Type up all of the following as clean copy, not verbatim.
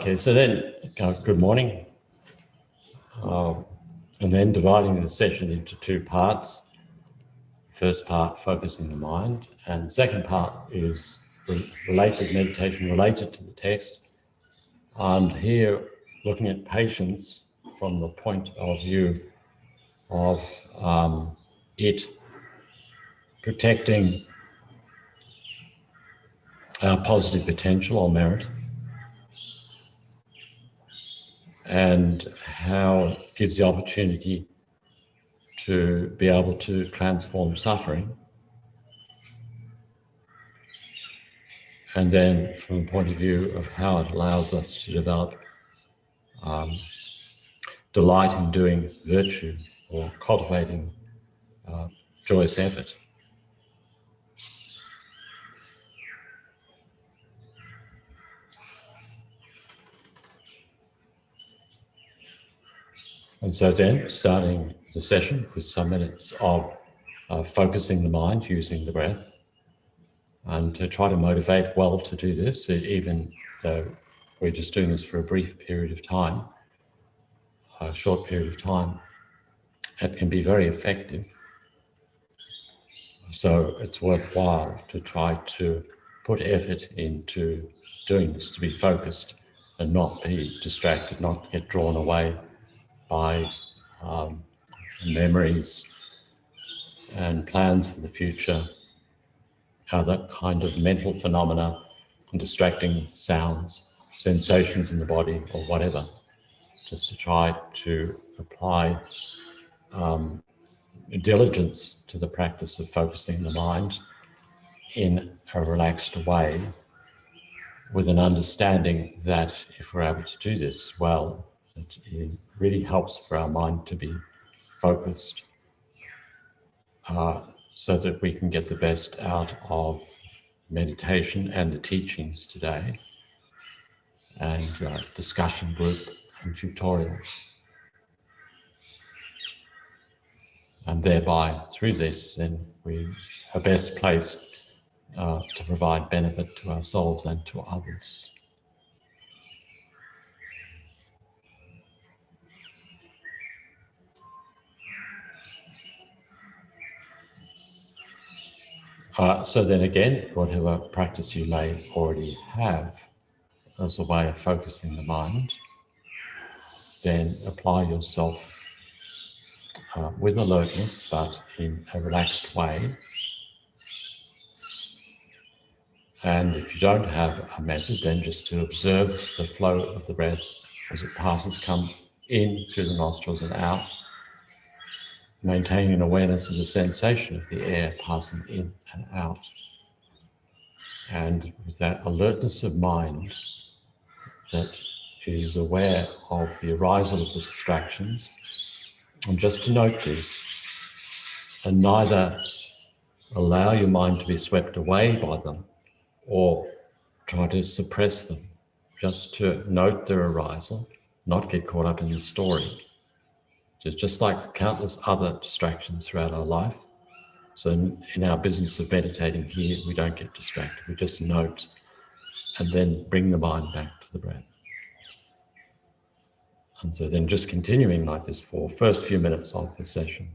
Okay, so then, good morning. And then dividing the session into two parts. First part, focusing the mind, and the second part is related meditation related to the text. And here, looking at patience from the point of view of it protecting our positive potential or merit, and how it gives the opportunity to be able to transform suffering. And then from the point of view of how it allows us to develop delight in doing virtue or cultivating joyous effort. And so then, starting the session with some minutes of focusing the mind using the breath, and to try to motivate well to do this, even though we're just doing this for a brief period of time, a short period of time, it can be very effective. So it's worthwhile to try to put effort into doing this, to be focused and not be distracted, not get drawn away by memories and plans for the future, other kind of mental phenomena, and distracting sounds, sensations in the body or whatever, just to try to apply diligence to the practice of focusing the mind in a relaxed way, with an understanding that if we're able to do this well, it really helps for our mind to be focused so that we can get the best out of meditation and the teachings today, and discussion group and tutorials. And thereby, through this, then we are best placed to provide benefit to ourselves and to others. So then again, whatever practice you may already have as a way of focusing the mind, then apply yourself with alertness, but in a relaxed way. And if you don't have a method, then just to observe the flow of the breath as it passes, come in through the nostrils and out, maintaining an awareness of the sensation of the air passing in and out. And with that alertness of mind that is aware of the arisal of the distractions, and just to note these, and neither allow your mind to be swept away by them or try to suppress them, just to note their arisal, not get caught up in the story. Just like countless other distractions throughout our life. So in our business of meditating here, we don't get distracted. We just note and then bring the mind back to the breath. And so then just continuing like this for the first few minutes of the session.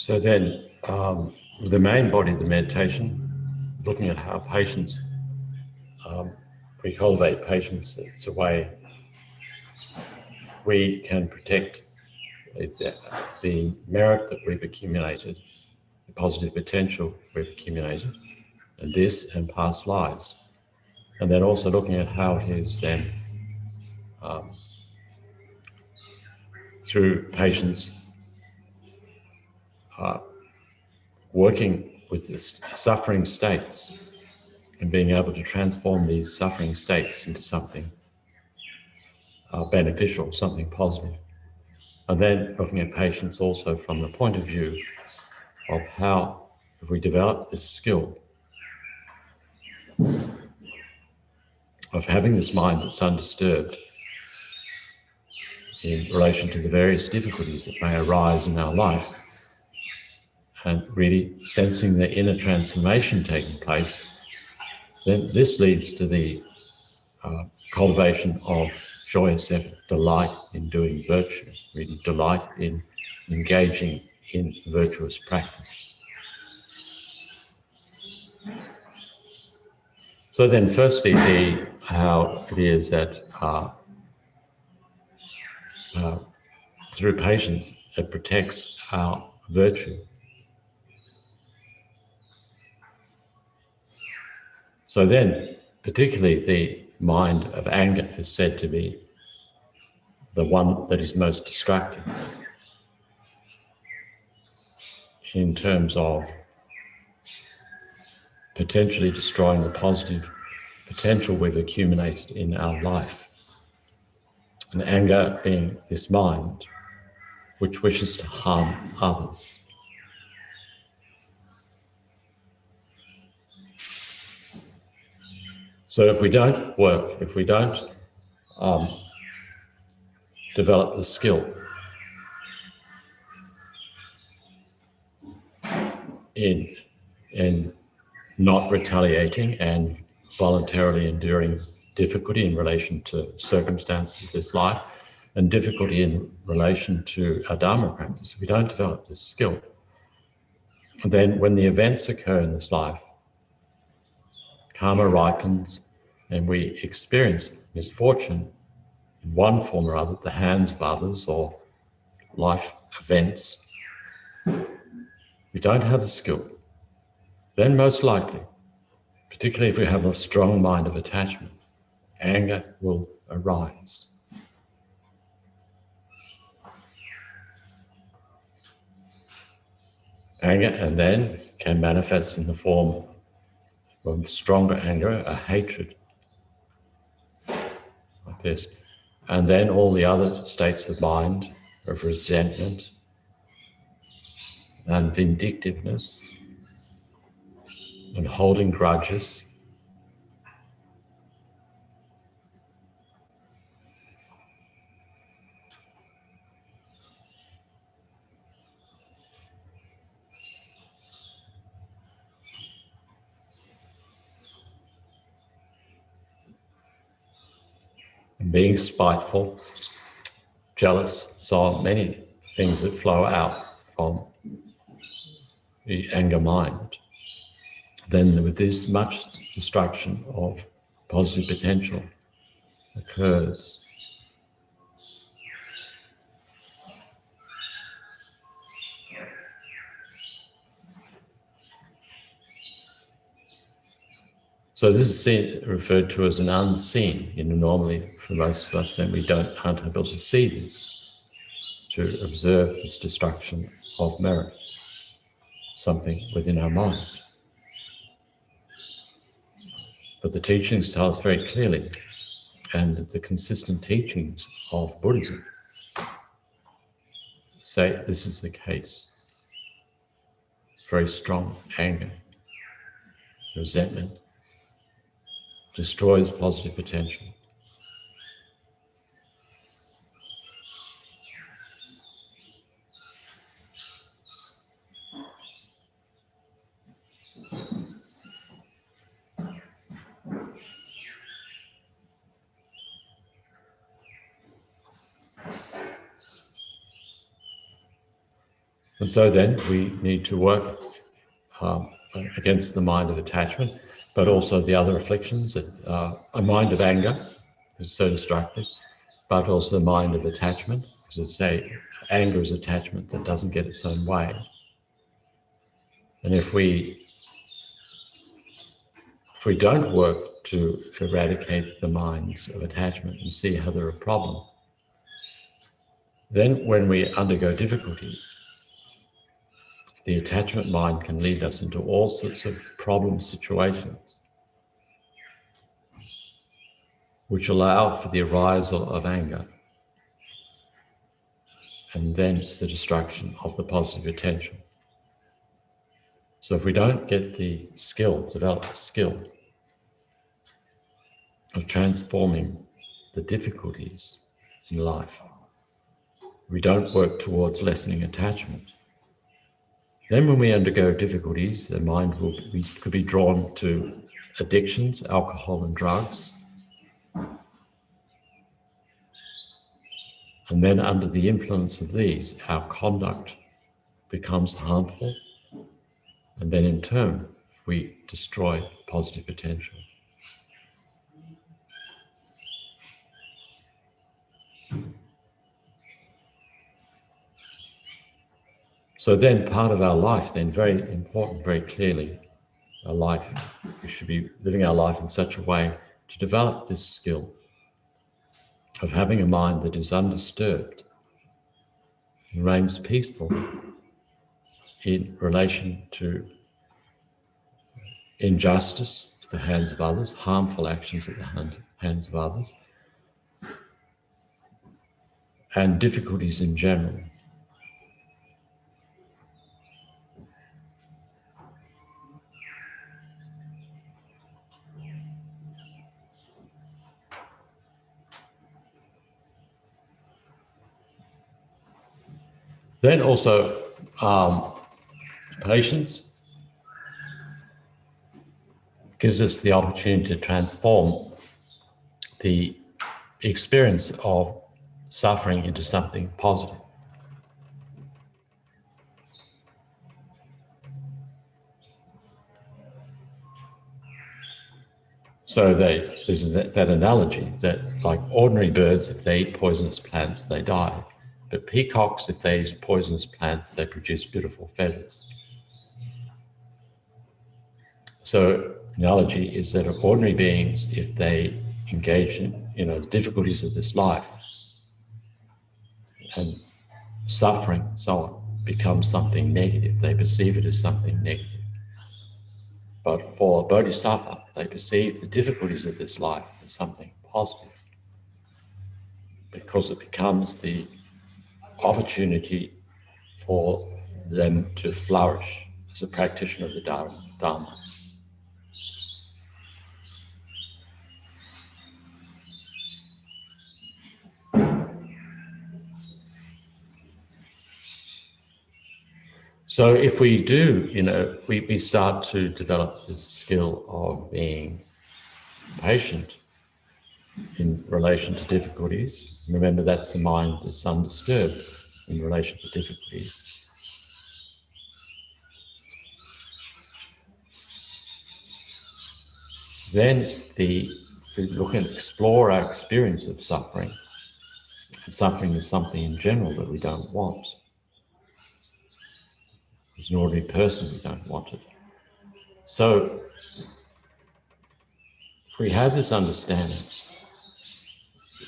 So then, the main body of the meditation, looking at how patience, we cultivate patience. It's a way we can protect the merit that we've accumulated, the positive potential we've accumulated, and this and past lives. And then also looking at how it is then, through patience, working with the suffering states and being able to transform these suffering states into something beneficial, something positive. And then looking at patience also from the point of view of how, if we develop this skill of having this mind that's undisturbed in relation to the various difficulties that may arise in our life, and really sensing the inner transformation taking place, then this leads to the cultivation of joyous effort, delight in doing virtue, really delight in engaging in virtuous practice. So then firstly, how it is that through patience, it protects our virtue. So then, particularly the mind of anger is said to be the one that is most destructive in terms of potentially destroying the positive potential we've accumulated in our life. And anger being this mind which wishes to harm others. So if we don't work, if we don't develop the skill in not retaliating and voluntarily enduring difficulty in relation to circumstances of this life and difficulty in relation to our Dharma practice, if we don't develop this skill, then when the events occur in this life, karma ripens and we experience misfortune in one form or other at the hands of others or life events. We don't have the skill. Then most likely, particularly if we have a strong mind of attachment, anger will arise. Anger and then can manifest in the form of stronger anger, a hatred, like this. And then all the other states of mind of resentment and vindictiveness and holding grudges. And being spiteful, jealous, so on, many things that flow out from the anger mind. Then with this much destruction of positive potential occurs. So this is referred to as an unseen. Normally for most of us, then we aren't able to see this, to observe this destruction of merit, something within our mind. But the teachings tell us very clearly, and the consistent teachings of Buddhism say this is the case. Very strong anger, resentment, destroys positive potential. And so then we need to work against the mind of attachment, but also the other afflictions, a mind of anger is so destructive, but also the mind of attachment, as I say, anger is attachment that doesn't get its own way. And if we don't work to eradicate the minds of attachment and see how they're a problem, then when we undergo difficulty, the attachment mind can lead us into all sorts of problem situations which allow for the arisal of anger and then the destruction of the positive attention. So if we don't get the skill, develop the skill of transforming the difficulties in life, we don't work towards lessening attachment, then when we undergo difficulties, the mind could be drawn to addictions, alcohol and drugs. And then under the influence of these, our conduct becomes harmful. And then in turn, we destroy positive attention. So then part of our life, then very important, very clearly, our life, we should be living our life in such a way to develop this skill of having a mind that is undisturbed, remains peaceful in relation to injustice at the hands of others, harmful actions at the hands of others, and difficulties in general. Then also patience gives us the opportunity to transform the experience of suffering into something positive. So there's that analogy that like ordinary birds, if they eat poisonous plants, they die. But peacocks, if they eat poisonous plants, they produce beautiful feathers. So analogy is that ordinary beings, if they engage in the difficulties of this life and suffering, so on, becomes something negative. They perceive it as something negative. But for Bodhisattva, they perceive the difficulties of this life as something positive, because it becomes the opportunity for them to flourish as a practitioner of the Dharma. So if we do, we start to develop this skill of being patient in relation to difficulties. Remember, that's the mind that's undisturbed in relation to difficulties. Then we look and explore our experience of suffering. Suffering is something in general that we don't want. As an ordinary person, we don't want it. So if we have this understanding,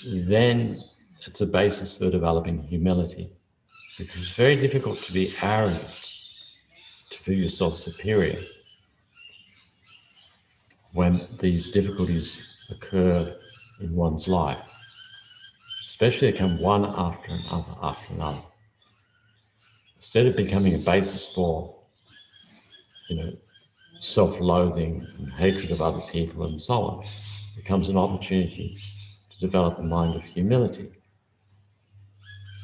then it's a basis for developing humility, because it's very difficult to be arrogant, to feel yourself superior when these difficulties occur in one's life, especially they come one after another after another. Instead of becoming a basis for, self-loathing and hatred of other people and so on, it becomes an opportunity to develop a mind of humility,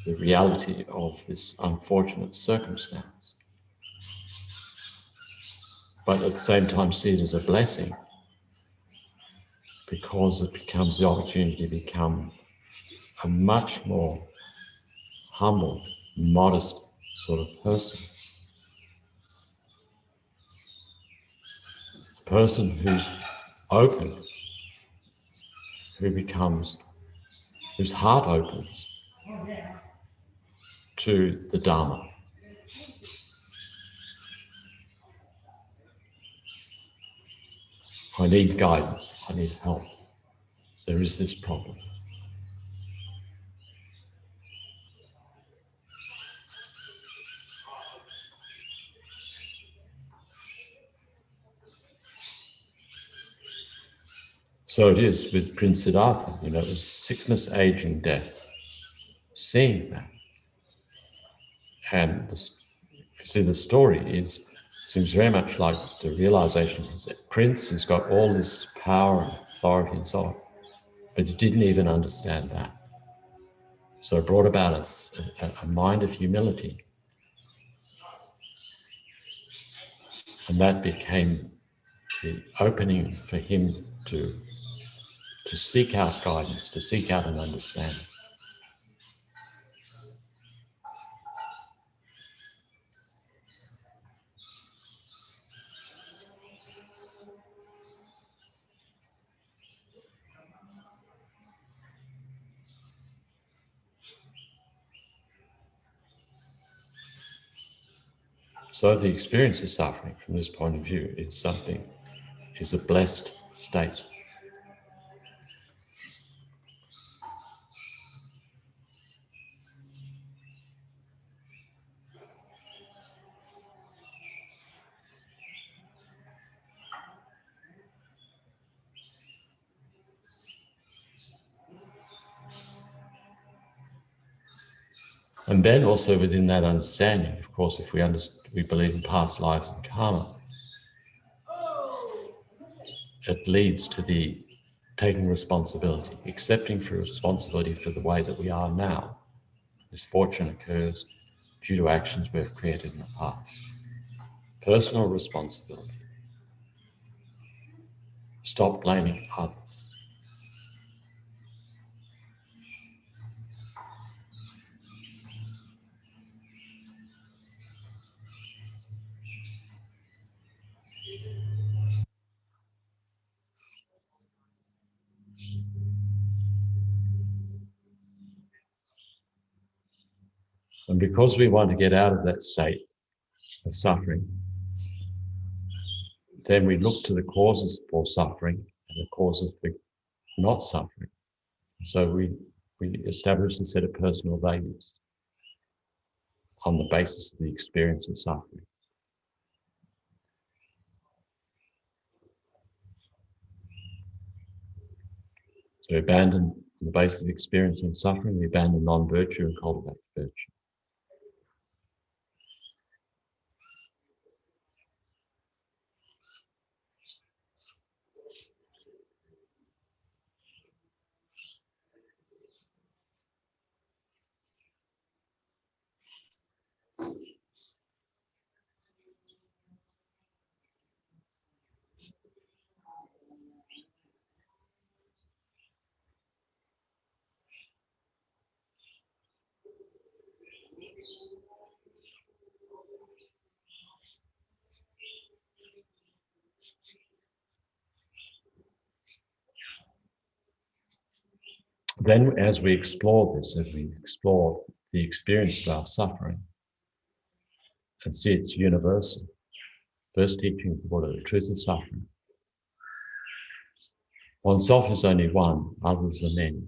the reality of this unfortunate circumstance. But at the same time see it as a blessing, because it becomes the opportunity to become a much more humble, modest sort of person. A person who's open, whose heart opens to the Dharma. I need guidance, I need help. There is this problem. So it is with Prince Siddhartha, it was sickness, aging, death. Seeing that. And the story seems very much like the realization is that Prince has got all this power and authority and so on, but he didn't even understand that. So it brought about a mind of humility. And that became the opening for him to seek out guidance, to seek out an understanding. So the experience of suffering from this point of view is a blessed state. And then also within that understanding, of course, if we believe in past lives and karma, it leads to the taking responsibility, accepting for responsibility for the way that we are now. Misfortune occurs due to actions we've created in the past. Personal responsibility. Stop blaming others. And because we want to get out of that state of suffering, then we look to the causes for suffering and the causes for not suffering. So we establish a set of personal values on the basis of the experience of suffering. So we abandon, on the basis of experiencing suffering, we abandon non-virtue and cultivate virtue. Then as we explore this, as we explore the experience of our suffering and see it's universal, first teaching of the Buddha, the truth of suffering. Oneself is only one, others are many.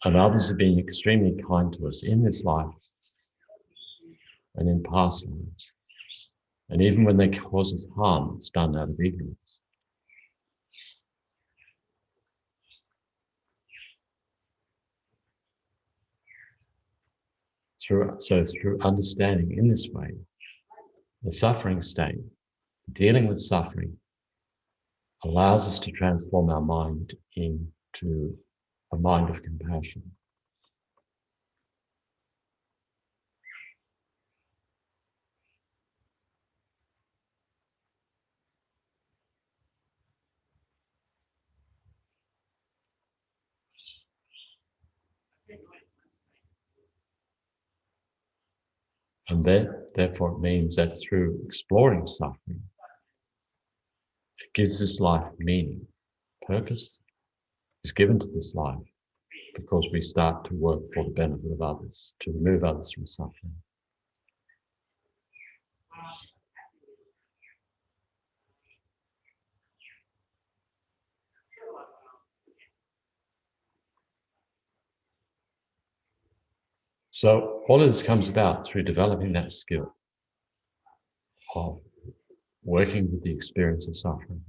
And others have been extremely kind to us in this life and in past lives. And even when they cause us harm, it's done out of ignorance. Through understanding in this way, the suffering state, dealing with suffering, allows us to transform our mind into a mind of compassion. And therefore it means that through exploring suffering, it gives this life meaning. Purpose is given to this life because we start to work for the benefit of others, to remove others from suffering. So all of this comes about through developing that skill of working with the experience of suffering.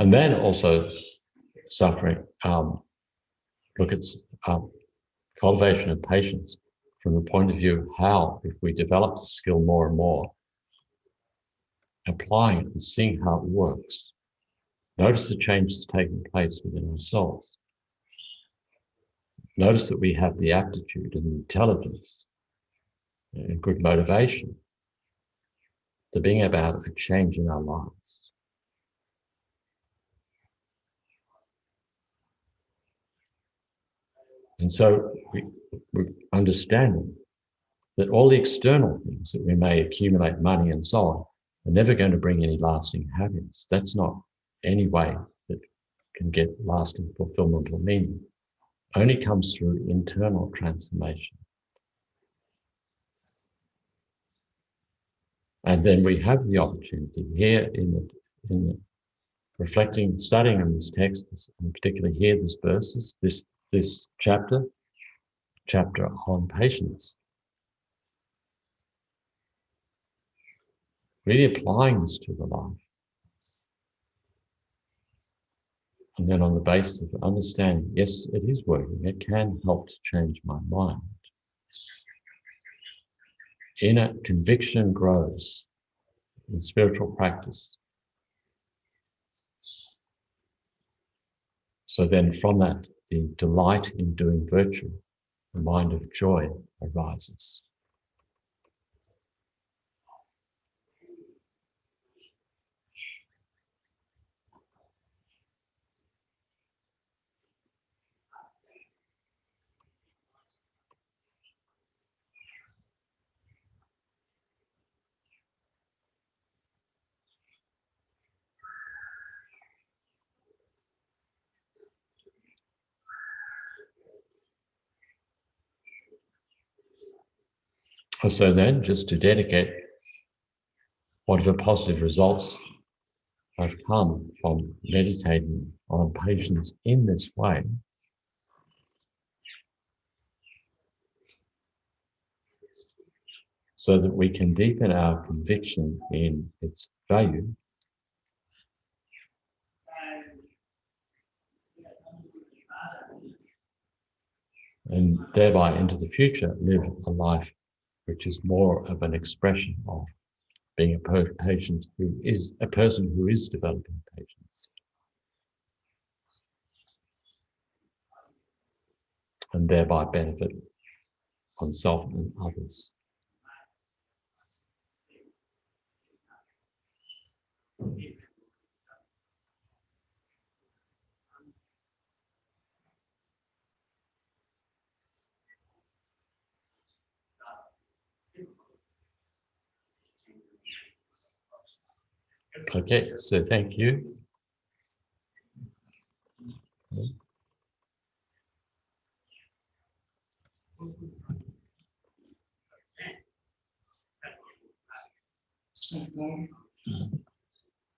And then also suffering, look at cultivation of patience from the point of view of how, if we develop the skill more and more, applying it and seeing how it works, notice the changes taking place within ourselves. Notice that we have the aptitude and the intelligence and good motivation to bring about a change in our lives. And so we're understanding that all the external things that we may accumulate, money and so on, are never going to bring any lasting happiness. That's not any way that can get lasting fulfillment or meaning. Only comes through internal transformation. And then we have the opportunity here in the reflecting, studying on this text, and particularly here, this verses, this chapter on patience. Really applying this to the life. And then on the basis of understanding, yes, it is working. It can help to change my mind. Inner conviction grows in spiritual practice. So then from that, the delight in doing virtue, the mind of joy arises. And so then, just to dedicate whatever positive results have come from meditating on patience in this way, so that we can deepen our conviction in its value, and thereby into the future live a life which is more of an expression of being a patient who is a person who is developing patience, and thereby benefit oneself and others. Okay, so thank you. Okay.